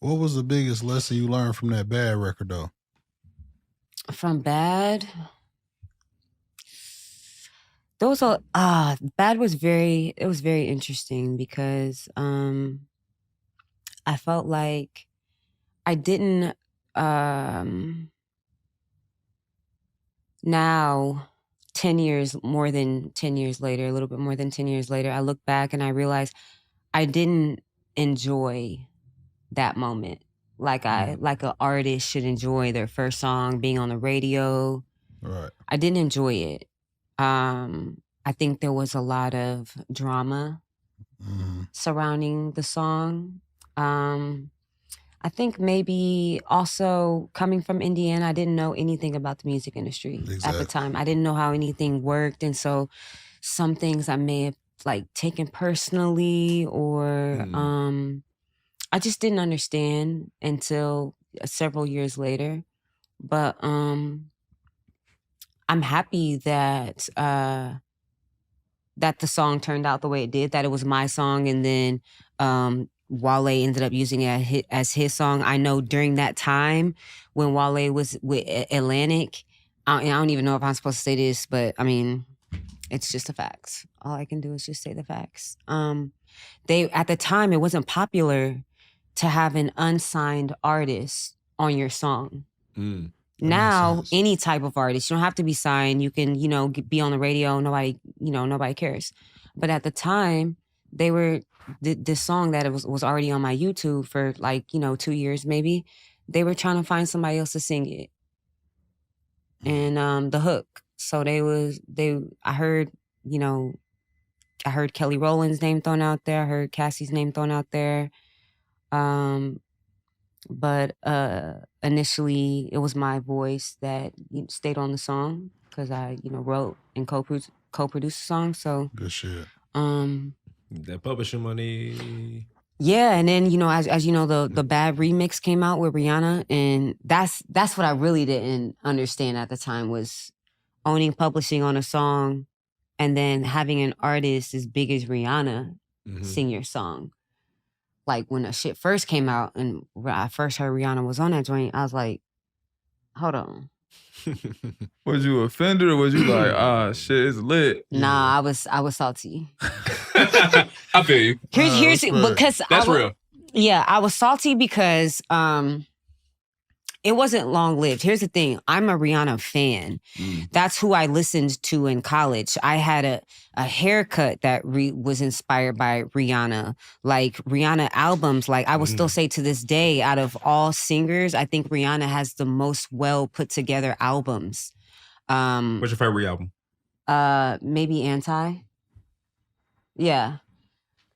What was the biggest lesson you learned from that Bad record, though? From Bad? Those are Bad was very interesting because I felt like I didn't now 10 years, more than 10 years later, a little bit more than 10 years later, I look back and I realize I didn't enjoy that moment like an artist should enjoy their first song being on the radio. Right. I didn't enjoy it. I think there was a lot of drama surrounding the song. I think maybe also coming from Indiana, I didn't know anything about the music industry at the time. I didn't know how anything worked. And so some things I may have like taken personally or I just didn't understand until several years later. But I'm happy that that the song turned out the way it did, that it was my song, and then Wale ended up using it as his song. I know during that time when Wale was with Atlantic, I don't even know if I'm supposed to say this, but I mean, it's just the facts. All I can do is just say the facts. They at the time, it wasn't popular to have an unsigned artist on your song. Now, any type of artist, you don't have to be signed. You can, be on the radio. Nobody cares. But at the time, they were this song that it was already on my YouTube for 2 years maybe. They were trying to find somebody else to sing it, and the hook. So I heard Kelly Rowland's name thrown out there. I heard Cassie's name thrown out there. But initially, it was my voice that stayed on the song because I, wrote and co-produced the song. So good shit. That publishing money. Yeah, and then as you know, the Bad remix came out with Rihanna, and that's what I really didn't understand at the time was owning publishing on a song, and then having an artist as big as Rihanna sing your song. Like when the shit first came out and I first heard Rihanna was on that joint, I was like, hold on. Was you offended or was you like, shit, it's lit? Nah, I was salty. I feel you. Here's because that's real. Yeah, I was salty because it wasn't long lived. Here's the thing. I'm a Rihanna fan. That's who I listened to in college. I had a haircut that was inspired by Rihanna. Like Rihanna albums, like I would still say to this day, out of all singers, I think Rihanna has the most well put together albums. What's your favorite album? Maybe Anti. Yeah.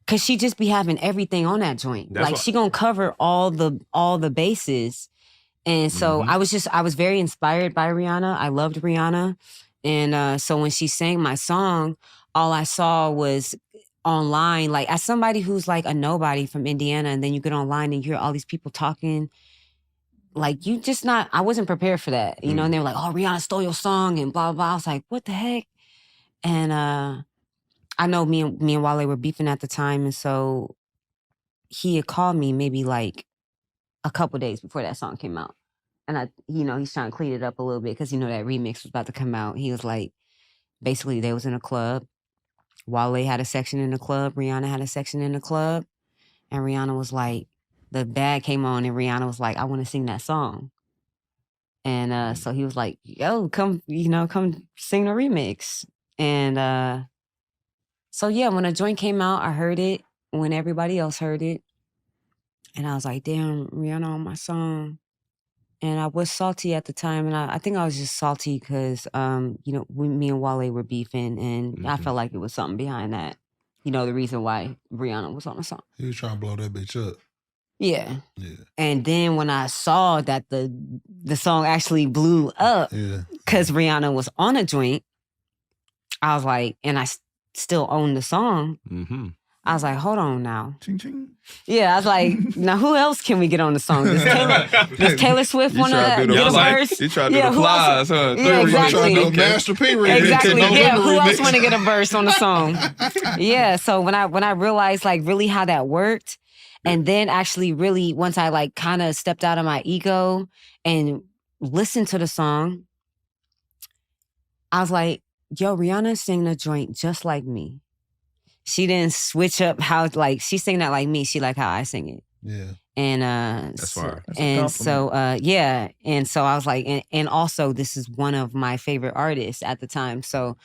Cause she just be having everything on that joint. She gonna cover all the bases. And so I was very inspired by Rihanna. I loved Rihanna. And so when she sang my song, all I saw was online, like as somebody who's like a nobody from Indiana, and then you get online and you hear all these people talking, like I wasn't prepared for that, and they were like, oh, Rihanna stole your song and blah, blah, blah. I was like, what the heck? And I know me and Wale were beefing at the time. And so he had called me maybe like a couple days before that song came out. And he's trying to clean it up a little bit because, that remix was about to come out. He was like, basically they was in a club. Wale had a section in the club. Rihanna had a section in the club. And Rihanna was like, the Bad came on and Rihanna was like, I want to sing that song. And so he was like, yo, come sing the remix. And so yeah, when the joint came out, I heard it when everybody else heard it. And I was like, damn, Rihanna on my song. And I was salty at the time. And I think I was just salty because, me and Wale were beefing. And I felt like it was something behind that. The reason why Rihanna was on the song. He was trying to blow that bitch up. Yeah. And then when I saw that the song actually blew up because Rihanna was on a joint, I was like, and I still own the song. I was like, hold on now. Ching, ching. Yeah, I was like, now who else can we get on the song? Does Taylor Swift want to get a verse? You try to do the flies, huh? Yeah, exactly. Master P remix. Exactly. Yeah, who else want to get a verse on the song? Yeah, so when I realized like really how that worked, And then actually really, once I like kind of stepped out of my ego and listened to the song, I was like, yo, Rihanna sang the joint just like me. She didn't switch up how, like, she sang that like me. She like how I sing it. Yeah. And that's fire. Yeah. And so I was like, and also this is one of my favorite artists at the time. So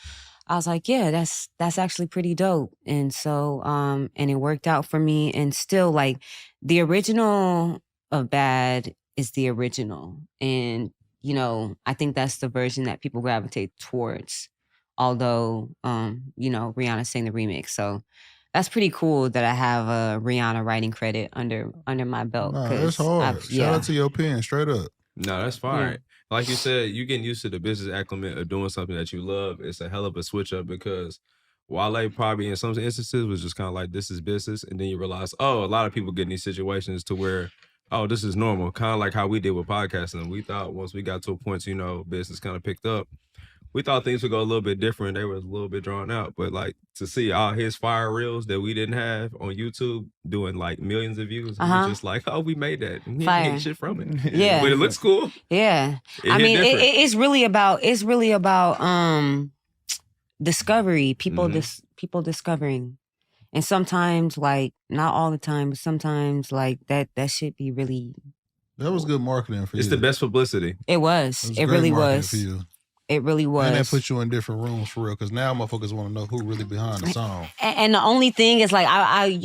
I was like, yeah, that's actually pretty dope. And so, and it worked out for me. And still, like, the original of Bad is the original. And, you know, I think that's the version that people gravitate towards. Although, you know, Rihanna sang the remix. So that's pretty cool that I have a Rihanna writing credit under my belt. Nah, that's hard. Shout out to your pen, straight up. No, that's fine. Yeah. Like you said, you getting used to the business acclimate of doing something that you love. It's a hell of a switch up because Wale probably in some instances was just kind of like, this is business. And then you realize, oh, a lot of people get in these situations to where, oh, this is normal. Kind of like how we did with podcasting. We thought once we got to a point, you know, business kind of picked up. We thought things would go a little bit different. They were a little bit drawn out. But like to see all his fire reels that we didn't have on YouTube doing like millions of views, it was just like, oh, we made that. We didn't get shit from it. Yeah. But it looks cool. Yeah. I mean, it's really about discovery, people discovering. And sometimes, like, not all the time, but sometimes like that shit be really. That was good marketing for you. It's the best publicity. It was. It really was. For you. It really was. And that put you in different rooms for real, because now motherfuckers want to know who really behind the song. And the only thing is, like,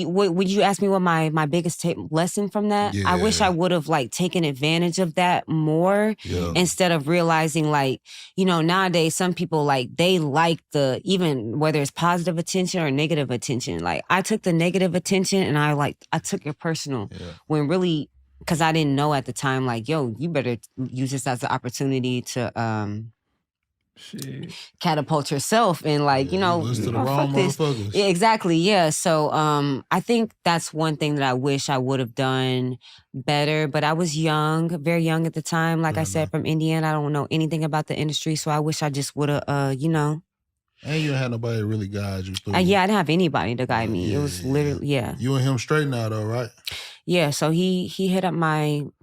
would you ask me what my biggest lesson from that? Yeah. I wish I would have, like, taken advantage of that more instead of realizing, like, you know, nowadays some people, like, they like even whether it's positive attention or negative attention. Like, I took the negative attention and I took it personal when really, because I didn't know at the time, like, yo, you better use this as an opportunity to, catapult yourself and like, you know, listen to the wrong motherfuckers. Yeah, exactly. Yeah. So I think that's one thing that I wish I would have done better. But I was young, very young at the time. Like I said, from Indiana, I don't know anything about the industry. So I wish I just would have, you know. And you didn't have nobody to really guide you through. Yeah, I didn't have anybody to guide me. It was literally, You and him straight now though, right? Yeah. So he hit up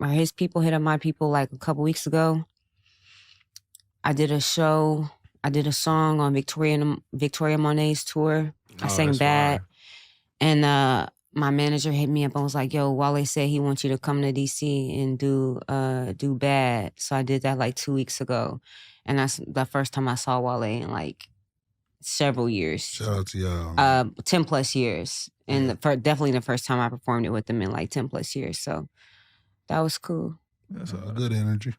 his people hit up my people like a couple weeks ago. I did a song on Victoria Monet's tour. I sang Bad. Fire. And my manager hit me up and was like, yo, Wale said he wants you to come to DC and do Bad. So I did that like 2 weeks ago. And that's the first time I saw Wale in like several years. Shout out to y'all. 10 plus years. And definitely the first time I performed it with them in like 10 plus years. So that was cool. That's good energy.